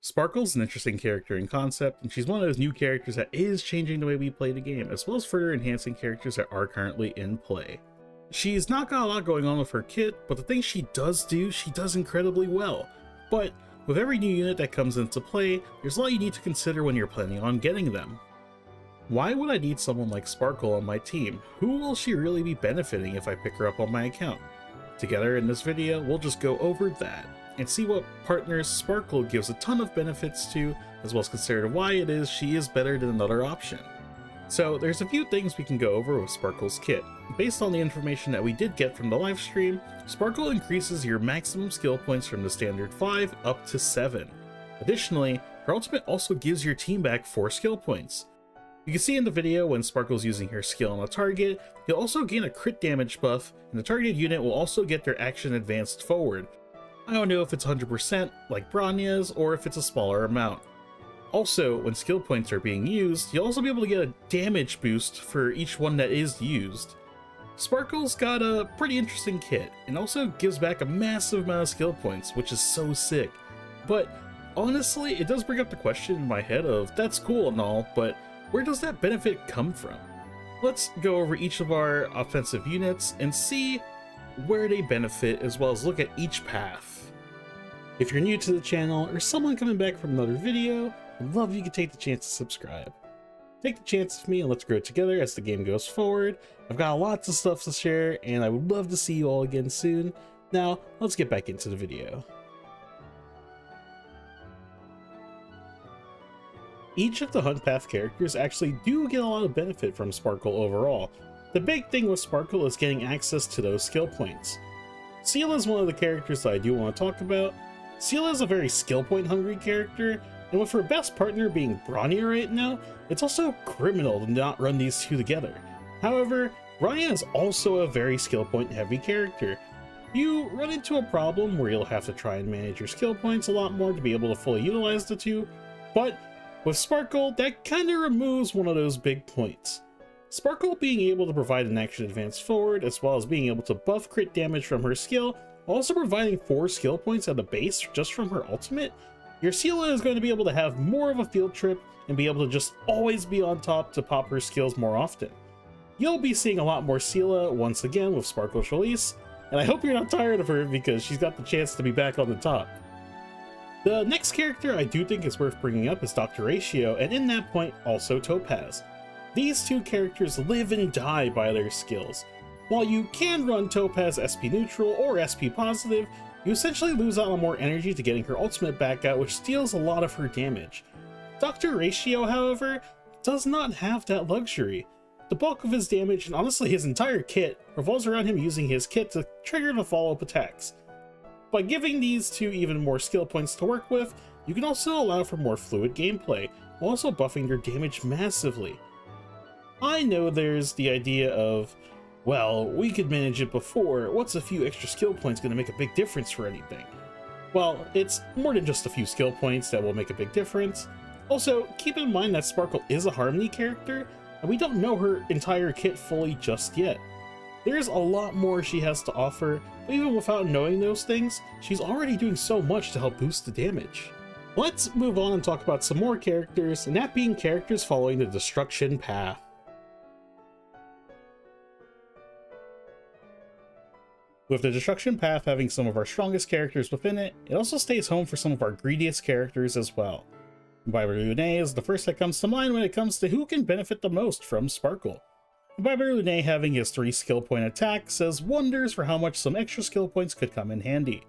Sparkle's an interesting character in concept, and she's one of those new characters that is changing the way we play the game, as well as further enhancing characters that are currently in play. She's not got a lot going on with her kit, but the things she does do, she does incredibly well. But with every new unit that comes into play, there's a lot you need to consider when you're planning on getting them. Why would I need someone like Sparkle on my team? Who will she really be benefiting if I pick her up on my account? Together in this video, we'll just go over that and see what partners Sparkle gives a ton of benefits to, as well as consider why it is she is better than another option. So there's a few things we can go over with Sparkle's kit. Based on the information that we did get from the live stream, Sparkle increases your maximum skill points from the standard 5 up to 7. Additionally, her ultimate also gives your team back 4 skill points. You can see in the video when Sparkle's using her skill on a target, you'll also gain a crit damage buff, and the targeted unit will also get their action advanced forward. I don't know if it's 100% like Bronya's or if it's a smaller amount. Also, when skill points are being used, you'll also be able to get a damage boost for each one that is used. Sparkle's got a pretty interesting kit, and also gives back a massive amount of skill points, which is so sick. But honestly, it does bring up the question in my head of, that's cool and all, but where does that benefit come from? Let's go over each of our offensive units and see where they benefit, as well as look at each path. If you're new to the channel or someone coming back from another video, I'd love if you could take the chance to subscribe. Take the chance with me and let's grow together as the game goes forward. I've got lots of stuff to share and I would love to see you all again soon. Now, let's get back into the video. Each of the Hunt Path characters actually do get a lot of benefit from Sparkle overall. The big thing with Sparkle is getting access to those skill points. Seela is one of the characters that I do want to talk about. Seela is a very skill point hungry character, and with her best partner being Bronya right now, it's also criminal to not run these two together. However, Bronya is also a very skill point heavy character. You run into a problem where you'll have to try and manage your skill points a lot more to be able to fully utilize the two, but with Sparkle, that kind of removes one of those big points. Sparkle being able to provide an action advance forward, as well as being able to buff crit damage from her skill, also providing 4 skill points at the base just from her ultimate, your Seela is going to be able to have more of a field trip and be able to just always be on top to pop her skills more often. You'll be seeing a lot more Seela once again with Sparkle's release, and I hope you're not tired of her because she's got the chance to be back on the top. The next character I do think is worth bringing up is Dr. Ratio, and in that point also Topaz. These two characters live and die by their skills. While you can run Topaz SP neutral or SP positive, you essentially lose out on more energy to getting her ultimate back out, which steals a lot of her damage. Dr. Ratio, however, does not have that luxury. The bulk of his damage, and honestly his entire kit, revolves around him using his kit to trigger the follow-up attacks. By giving these two even more skill points to work with, you can also allow for more fluid gameplay, while also buffing their damage massively. I know there's the idea of, well, we could manage it before, what's a few extra skill points going to make a big difference for anything? Well, it's more than just a few skill points that will make a big difference. Also, keep in mind that Sparkle is a Harmony character, and we don't know her entire kit fully just yet. There's a lot more she has to offer, but even without knowing those things, she's already doing so much to help boost the damage. Let's move on and talk about some more characters, and that being characters following the Destruction Path. With the Destruction Path having some of our strongest characters within it, it also stays home for some of our greediest characters as well. Lune is the first that comes to mind when it comes to who can benefit the most from Sparkle. Lune having his 3 skill point attack says wonders for how much some extra skill points could come in handy.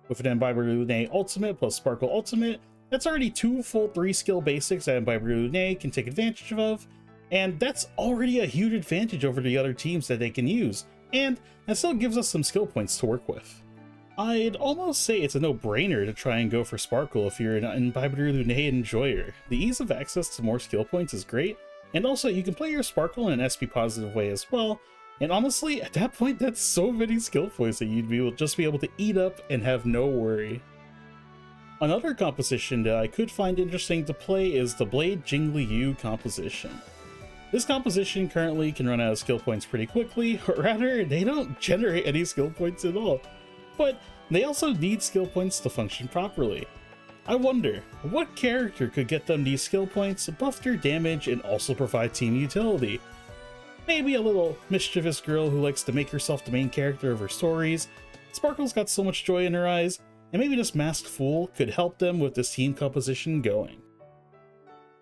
With an Lune ultimate plus Sparkle ultimate, that's already 2 full 3 skill basics that Lune can take advantage of, and that's already a huge advantage over the other teams that they can use, and that still gives us some skill points to work with. I'd almost say it's a no-brainer to try and go for Sparkle if you're an Lune enjoyer. The ease of access to more skill points is great, and also you can play your Sparkle in an SP positive way as well, and honestly, at that point that's so many skill points that you'd just be able to eat up and have no worry. Another composition that I could find interesting to play is the Blade Jingli Yu composition. This composition currently can run out of skill points pretty quickly, or rather, they don't generate any skill points at all. But they also need skill points to function properly. I wonder, what character could get them these skill points, buff their damage, and also provide team utility? Maybe a little mischievous girl who likes to make herself the main character of her stories. Sparkle's got so much joy in her eyes, and maybe this masked fool could help them with this team composition going.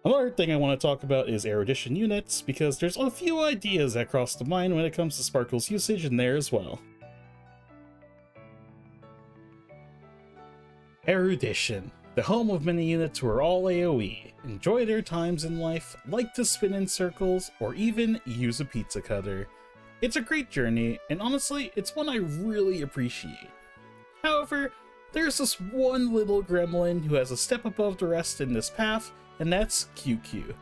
Another thing I want to talk about is erudition units, because there's a few ideas that cross the mind when it comes to Sparkle's usage in there as well. Erudition, the home of many units who are all AoE, enjoy their times in life, like to spin in circles, or even use a pizza cutter. It's a great journey, and honestly, it's one I really appreciate. However, there's this one little gremlin who has a step above the rest in this path, and that's QQ.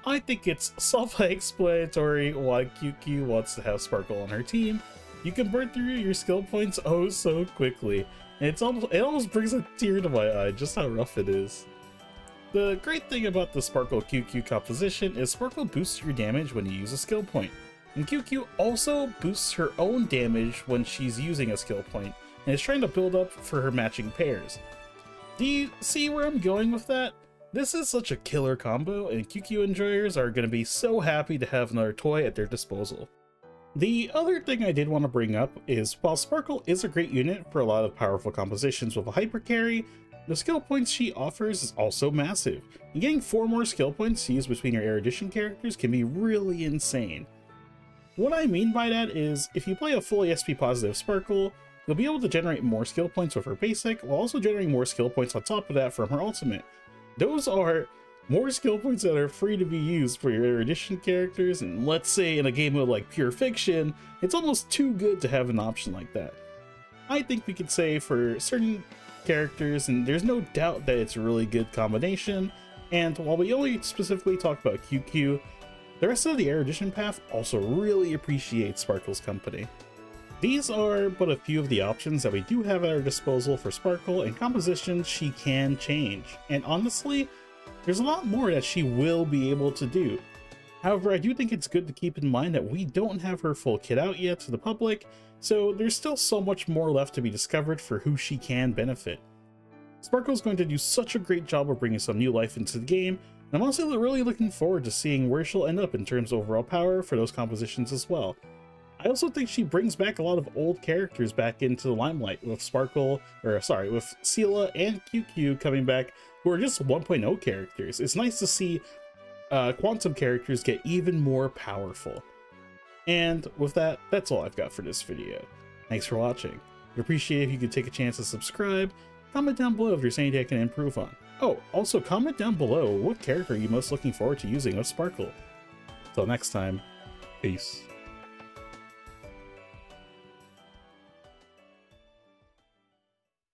I think it's self-explanatory why QQ wants to have Sparkle on her team. You can burn through your skill points oh so quickly, and it almost brings a tear to my eye just how rough it is. The great thing about the Sparkle QQ composition is Sparkle boosts your damage when you use a skill point, and QQ also boosts her own damage when she's using a skill point, and is trying to build up for her matching pairs. Do you see where I'm going with that? This is such a killer combo, and QQ enjoyers are going to be so happy to have another toy at their disposal. The other thing I did want to bring up is, while Sparkle is a great unit for a lot of powerful compositions with a hyper carry, the skill points she offers is also massive, and getting 4 more skill points to use between your erudition characters can be really insane. What I mean by that is, if you play a fully SP positive Sparkle, you'll be able to generate more skill points with her basic, while also generating more skill points on top of that from her ultimate. Those are more skill points that are free to be used for your erudition characters, and let's say in a game of like Pure Fiction, it's almost too good to have an option like that. I think we could say for certain characters, and there's no doubt that it's a really good combination, and while we only specifically talk about QQ, the rest of the Erudition Path also really appreciates Sparkle's company. These are but a few of the options that we do have at our disposal for Sparkle and compositions she can change, and honestly, there's a lot more that she will be able to do. However, I do think it's good to keep in mind that we don't have her full kit out yet to the public, so there's still so much more left to be discovered for who she can benefit. Sparkle's going to do such a great job of bringing some new life into the game, and I'm also really looking forward to seeing where she'll end up in terms of overall power for those compositions as well. I also think she brings back a lot of old characters back into the limelight, with with Seela and QQ coming back, who are just 1.0 characters. It's nice to see Quantum characters get even more powerful. And with that, that's all I've got for this video. Thanks for watching. I'd appreciate it if you could take a chance to subscribe, comment down below if there's anything I can improve on. Oh, also comment down below what character are you most looking forward to using with Sparkle. Until next time, peace.